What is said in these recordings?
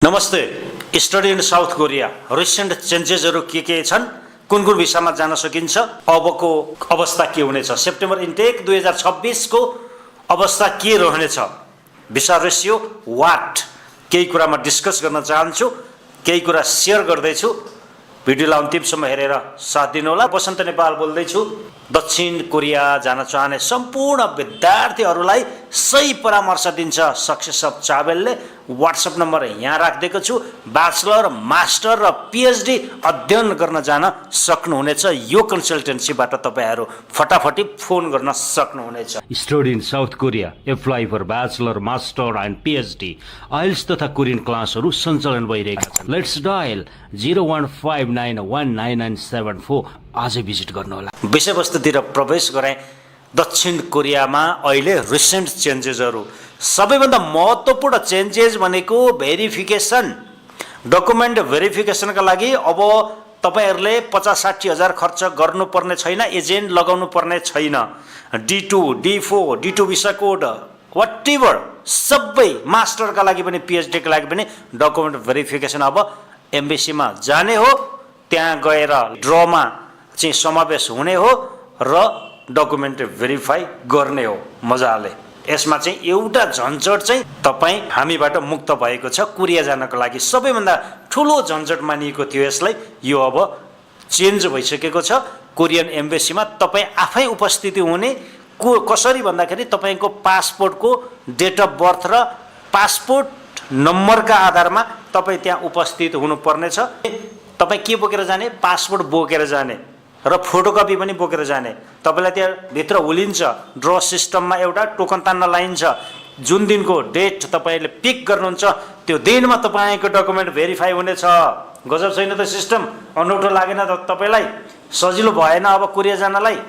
नमस्ते। Study in South Korea recent चेन्जेसहरू के छन्, कुन कुन भिसामा जान सकिन्छ, अबको अवस्था के हुनेछ, सेप्टेम्बर इन्टेक 2026 को अवस्था के रहनेछ, भिसा रेसियो वाट, केही कुरामा डिस्कस गर्न चाहन्छु, केही कुरा सेयर गर्दैछु। भिडियोलाई अन्तिमसम्म हेरेर साथ दिनुहोला। बसन्त नेपाल बोल्दैछु। दक्षिण कोरिया जान चाहने सम्पूर्ण विद्यार्थीहरूलाई सही परामर्श दिन्छ सक्सेस अफ ट्राभलले। व्हाट्सएप नम्बर यहाँ राखिदिएको छु। ब्याचलर, मास्टर र पिएचडी अध्ययन गर्न जान सक्नुहुनेछ। यो कन्सल्टेन्सीबाट तपाईहरू फटाफटी फोन गर्न सक्नुहुनेछ। Study in South Korea. Apply for bachelor, master and PhD. IELTS तथा कोरियन क्लासहरू सञ्चालन भइरहेका छन्। लेट्स डायल 0159199974 आजै भिजिट गर्नुहोला। विषयवस्तुतिर प्रवेश गरे। दक्षिण कोरियामा अहिले रिसेन्ट चेन्जेसहरू, सबैभन्दा महत्त्वपूर्ण चेन्जेस भनेको भेरिफिकेसन, डकुमेन्ट भेरिफिकेसनका लागि अब तपाईहरूले 50-60 हजार खर्च गर्नुपर्ने छैन, एजेन्ट लगाउनु पर्ने छैन। D2, D4, D2 visa code whatever सबै, मास्टरका लागि पनि पिएचडीका लागि पनि डकुमेन्ट भेरिफिकेसन अब एम्बेसीमा जाने हो, त्यहाँ गएर ड्रमा चाहिँ समावेश हुने हो र डकुमेन्ट भेरिफाई गर्ने हो मजाले। यसमा चाहिँ एउटा झन्झट चाहिँ तपाईँ हामीबाट मुक्त भएको छ। कोरिया जानको लागि सबैभन्दा ठुलो झन्झट मानिएको थियो यसलाई, यो अब चेन्ज भइसकेको छ। कोरियन एम्बेसीमा तपाईँ आफै उपस्थिति हुने कसरी भन्दाखेरि तपाईँको पासपोर्टको डेट अफ बर्थ र पासपोर्ट नम्बरका आधारमा तपाईँ त्यहाँ उपस्थित हुनुपर्नेछ। तपाईँ के बोकेर जाने? पासपोर्ट बोकेर जाने र फोटोकपी पनि बोकेर जाने। तपाईँलाई त्यहाँ भित्र हुलिन्छ, ड्र सिस्टममा एउटा टोकन तान्न लाइन्छ। जुन दिनको डेट तपाईँले पिक गर्नुहुन्छ त्यो दिनमा तपाईँको डकुमेन्ट भेरिफाई हुनेछ। गजब छैन त सिस्टम? अनौठो लागेन त तपाईँलाई? सजिलो भएन अब कोरिया जानलाई?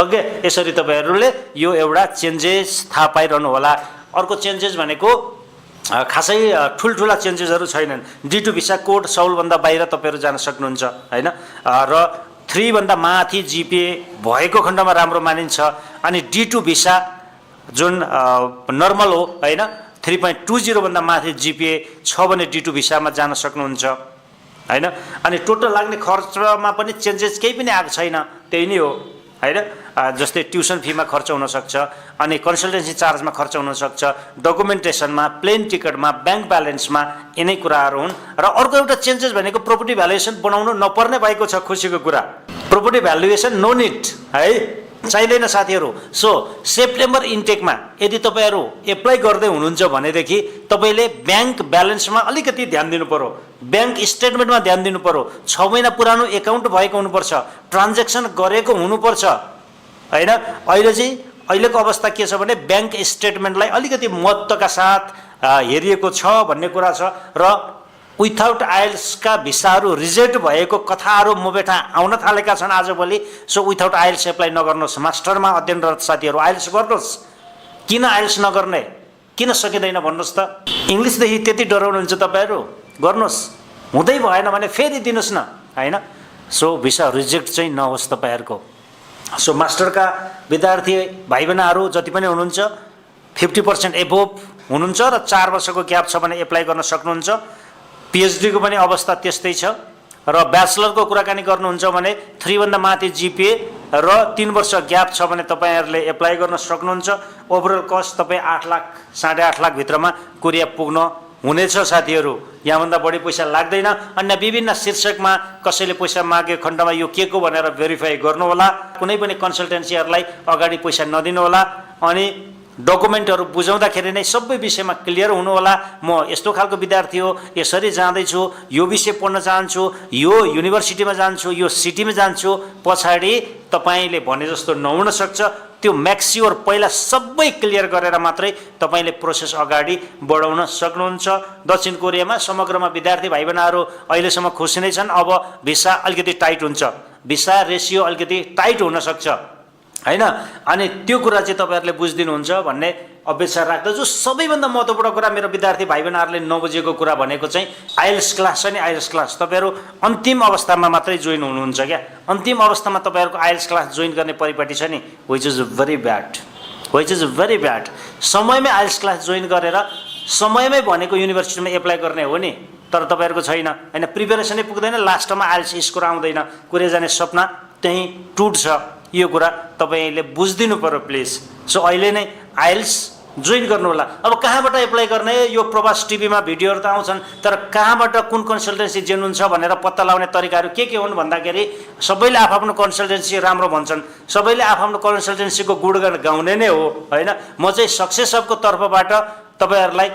ओके, यसरी तपाईँहरूले यो एउटा चेन्जेस थाहा पाइरहनु होला। अर्को चेन्जेस भनेको खासै ठुल्ठुला चेन्जेसहरू छैनन्। D2 भिसा कोड 100 भन्दा बाहिर तपाईँहरू जान सक्नुहुन्छ हैन, र 3 भन्दा माथि जिपिए भएको खण्डमा राम्रो मानिन्छ। अनि D2 भिसा जुन नर्मल हो हैन, 3.20 भन्दा माथि जिपिए छ भने D2 भिसामा जान सक्नुहुन्छ हैन। अनि टोटल लाग्ने खर्चमा पनि चेन्जेस केही पनि आएको छैन, त्यही नै हो हैन। जस्तै ट्युसन फीमा खर्च हुनसक्छ, अनि कन्सल्टेन्सी चार्जमा खर्च हुनसक्छ, डकुमेन्टेसनमा, प्लेन टिकटमा, ब्याङ्क ब्यालेन्समा, यिनै कुराहरू हुन्। र अर्को एउटा चेन्जेस भनेको प्रोपर्टी भ्यालुएसन बनाउनु नपर्ने भएको छ। खुसीको कुरा, प्रोपर्टी भ्यालुएसन नो निड है, चाहिँदैन साथीहरू। सो सेप्टेम्बर इन्टेकमा यदि तपाईँहरू एप्लाई गर्दै हुनुहुन्छ भनेदेखि तपाईँले ब्याङ्क ब्यालेन्समा अलिकति ध्यान दिनु पर्यो, ब्याङ्क स्टेटमेन्टमा ध्यान दिनु पर्यो। 6 महिना पुरानो एकाउन्ट भएको हुनुपर्छ, ट्रान्जेक्सन गरेको हुनुपर्छ हैन। अहिले चाहिँ अहिलेको अवस्था के छ भने ब्याङ्क स्टेटमेन्टलाई अलिकति महत्त्वका साथ हेरिएको छ भन्ने कुरा छ। र विथआउट आइएल्सका भिसाहरू रिजेक्ट भएको कथाहरू मुबेठा आउन थालेका छन् आजभोलि। सो विथआउट आइएल्स एप्लाई नगर्नुहोस्। मास्टरमा अध्ययनरत साथीहरू आइएल्स गर्नुहोस्। किन आइएल्स नगर्ने? किन सकिँदैन भन्नुहोस् त? इङ्ग्लिसदेखि त्यति डराउनुहुन्छ तपाईँहरू? गर्नुहोस्। हुँदै भएन भने फेरि दिनुहोस् न हैन। सो भिसा रिजेक्ट चाहिँ नहोस् तपाईँहरूको। सो मास्टरका विद्यार्थी भाइ बहिनीहरू जति पनि हुनुहुन्छ 50% एबोभ हुनुहुन्छ र 4 वर्षको ग्याप छ भने एप्लाई गर्न सक्नुहुन्छ। पिएचडीको पनि अवस्था त्यस्तै छ। र ब्याचलरको कुराकानी गर्नुहुन्छ भने 3 भन्दा माथि जिपिए र 3 वर्ष ग्याप छ भने तपाईँहरूले एप्लाई गर्न सक्नुहुन्छ। ओभरअल कस्ट तपाईँ 8 लाख 8.5 लाख भित्रमा कोरिया पुग्न हुनेछ साथीहरू। यहाँभन्दा बढी पैसा लाग्दैन। अन्य विभिन्न शीर्षकमा कसैले पैसा मागे खण्डमा यो के को भनेर भेरिफाई गर्नुहोला। कुनै पनि कन्सल्टेन्सीहरूलाई अगाडि पैसा नदिनु होला। अनि डकुमेन्टहरू बुझाउँदाखेरि नै सबै विषयमा क्लियर हुनुहोला। म यस्तो खालको विद्यार्थी हो, यसरी जाँदैछु, यो विषय पढ्न चाहन्छु, यो युनिभर्सिटीमा जान्छु, यो सिटीमा जान्छु, पछाडि तपाईँले भने जस्तो नहुन सक्छ। त्यो म्याक्स्योर पहिला सबै क्लियर गरेर मात्रै तपाईँले प्रोसेस अगाडि बढाउन सक्नुहुन्छ। दक्षिण कोरियामा समग्रमा विद्यार्थी भाइ बहिनीहरू अहिलेसम्म खुसी नै छन्। अब भिसा अलिकति टाइट हुन्छ, भिसा रेसियो अलिकति टाइट हुनसक्छ हैन। अनि त्यो कुरा चाहिँ तपाईँहरूले बुझिदिनुहुन्छ भन्ने अपेक्षा राख्दछु। सबैभन्दा महत्त्वपूर्ण कुरा मेरो विद्यार्थी भाइ बहिनीहरूले नबुझेको कुरा भनेको चाहिँ आइएल्स क्लास छ नि, आइएल्स क्लास तपाईँहरू अन्तिम अवस्थामा मात्रै जोइन हुनुहुन्छ क्या। अन्तिम अवस्थामा तपाईँहरूको आइएल्स क्लास जोइन गर्ने परिपाटी छ नि, विच इज भेरी ब्याड, समयमै आइएल्स क्लास जोइन गरेर समयमै भनेको युनिभर्सिटीमा एप्लाई गर्ने हो नि, तर तपाईँहरूको छैन होइन, प्रिपेरेसनै पुग्दैन, लास्टमा आइएल्स स्कोर आउँदैन, कुरै जाने सपना त्यहीँ टुट्छ। यो कुरा तपाईँले बुझिदिनु पर्यो प्लिज। सो अहिले नै आइएल्स जोइन गर्नु होला। अब कहाँबाट एप्लाई गर्ने, यो प्रवास टिभीमा भिडियोहरू त आउँछन्, तर कहाँबाट कुन कन्सल्टेन्सी जेन्युन छ भनेर पत्ता लगाउने तरिकाहरू के हुन् भन्दाखेरि सबैले आफ्नो कन्सल्टेन्सी राम्रो भन्छन्, सबैले आफ्नो कन्सल्टेन्सीको गुणगान गाउने नै हो होइन। म चाहिँ सक्सेस हबको तर्फबाट तपाईँहरूलाई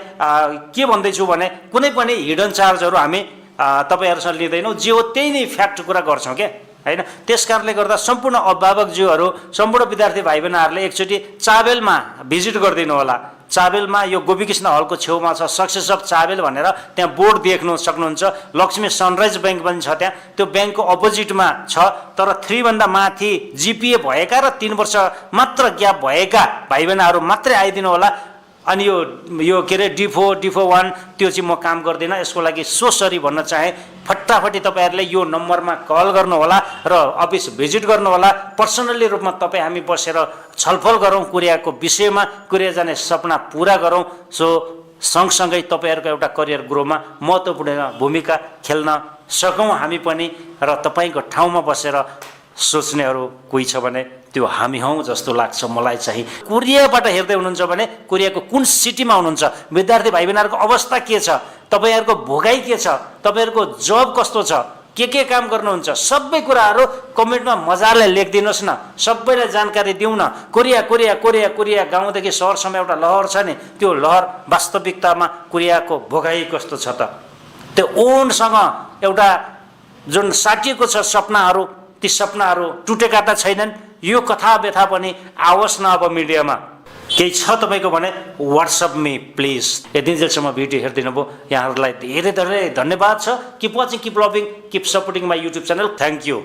के भन्दैछु भने कुनै पनि हिडन चार्जहरू हामी तपाईँहरूसँग लिँदैनौँ, जे हो त्यही नै फ्याक्ट कुरा गर्छौँ क्या होइन। त्यस कारणले गर्दा सम्पूर्ण अभिभावकज्यूहरू, सम्पूर्ण विद्यार्थी भाइ बहिनीहरूले एकचोटि चाबेलमा भिजिट गरिदिनु होला। चाबेलमा यो गोपीकृष्ण हलको छेउमा छ सक्सेस अफ चाबेल भनेर, त्यहाँ बोर्ड देख्नु सक्नुहुन्छ। लक्ष्मी सनराइज ब्याङ्क पनि छ त्यहाँ, त्यो ब्याङ्कको अपोजिटमा छ। तर 3 भन्दा माथि जिपिए भएका र 3 वर्ष मात्र ग्याप भएका भाइ बहिनीहरू मात्रै आइदिनु होला। अनि यो के अरे D4 D4-1 त्यो चाहिँ म काम गर्दिनँ, यसको लागि सो सरी भन्न चाहेँ। फटाफटी तपाईँहरूले यो नम्बरमा कल गर्नुहोला र अफिस भिजिट गर्नुहोला। पर्सनल्ली रूपमा तपाईँ हामी बसेर छलफल गरौँ कोरियाको विषयमा, कोरिया जाने सपना पुरा गरौँ। सो सँगसँगै तपाईँहरूको एउटा करियर ग्रोमा महत्त्वपूर्ण भूमिका खेल्न सकौँ हामी पनि, र तपाईँको ठाउँमा बसेर सोच्नेहरू कोही छ भने त्यो हामी हौँ जस्तो लाग्छ मलाई चाहिँ। कोरियाबाट हेर्दै हुनुहुन्छ भने कोरियाको कुन सिटीमा हुनुहुन्छ, विद्यार्थी भाइ बहिनीहरूको अवस्था के छ, तपाईँहरूको भोगाइ के छ, तपाईँहरूको जब कस्तो छ, के काम गर्नुहुन्छ, सबै कुराहरू कमेन्टमा मजाले लेखिदिनुहोस् न, सबैलाई जानकारी दिउँ न। कोरिया कोरिया कोरिया कोरिया गाउँदेखि सहरसम्म एउटा लहर छ नि, त्यो लहर वास्तविकतामा कोरियाको भोगाइ कस्तो छ त, त्यो ओनसँग एउटा जुन साटिएको छ सपनाहरू, ती सपनाहरू टुटेका त छैनन्। यो कथा व्यथा पनि आओस् न अब मिडियामा। केही छ तपाईँको भने व्हाट्सएप मी प्लिज। यति जेलसम्म भिडियो हेरिदिनु भयो यहाँहरूलाई धेरै धेरै धन्यवाद छ। Keep watching, keep loving, keep supporting my YouTube channel. Thank you.